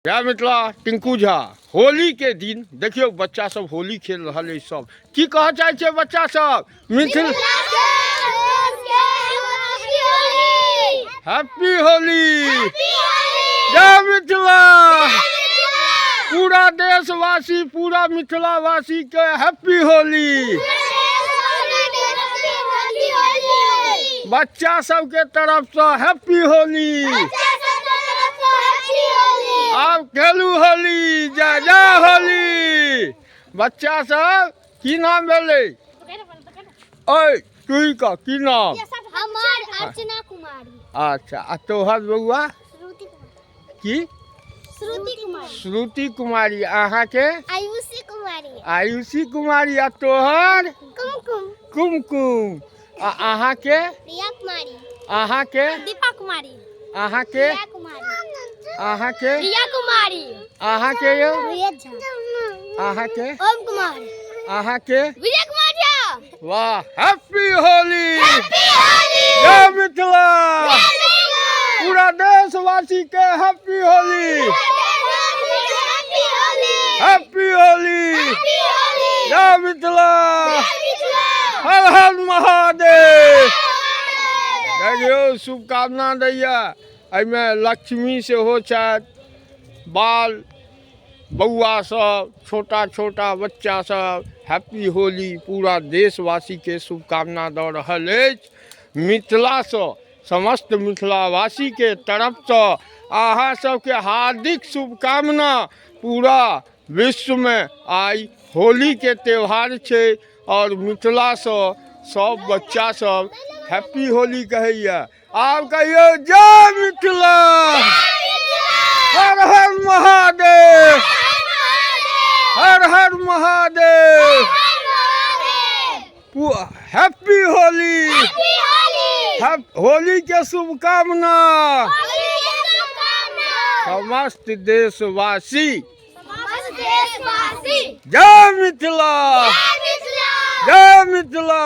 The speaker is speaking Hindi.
जय मिथिला। टिंकू झा होली के दिन देखियो बच्चा सब होली खेल रहा है। सब की कह चाहे बच्चा सब मिथिला हैप्पी होली। जय मिथिला। पूरा देशवासी पूरा मिथिलावासी के हैप्पी होली। बच्चा सब के तरफ से हैप्पी होली। अब खेलू होली। जय जय होली। बच्चा सब की नाम भेले? ओए तुई का की नाम? हमार अर्चना कुमारी। अच्छा आ तोहर बउआ की? श्रुति कुमारी। श्रुति कुमारी। अहाँ के? आयुषी कुमारी। आयुषी कुमारी। आ तोहर? कुमकुम। कुमकुम। आ अहाँ के? रिया कुमारी। अहाँ के? दीपा कुमारी। अहाँ के? रिया कुमारी। अहाँ के? रिया कुमारी। अहाँ के यो? रिया झा। अहाँ के? ओम कुमार। अहाँ के? विजय कुमार झा। वाह हैप्पी होली। हैप्पी होली। जय मिथिला। पूरा देशवासी के happy Holi. Happy Holi. Happy Holi. Happy Holi. जय मिथिला। मिथिला। हर हर महादेव। देखियो शुभकामना दैया। एहिमे लक्ष्मी से हो छथि, बाल बउआ सब, छोटा छोटा बच्चा सब हैप्पी होली पूरा देशवासी के शुभकामना दऽ रहल अछि। मिथिला से समस्त मिथिलावासी के तरफ से अहाँ सबके हार्दिक शुभकामना। पूरा विश्व में आई होली के त्यौहार छै और मिथिला से सब बच्चा सब हैप्पी होली कहैया। आप कहियो जय मिथिला। हर हर महादेव। हर हर महादेव। हैप्पी होली। होली के शुभकामना। समस्त देशवासी जय मिथिला। जय मिथिला।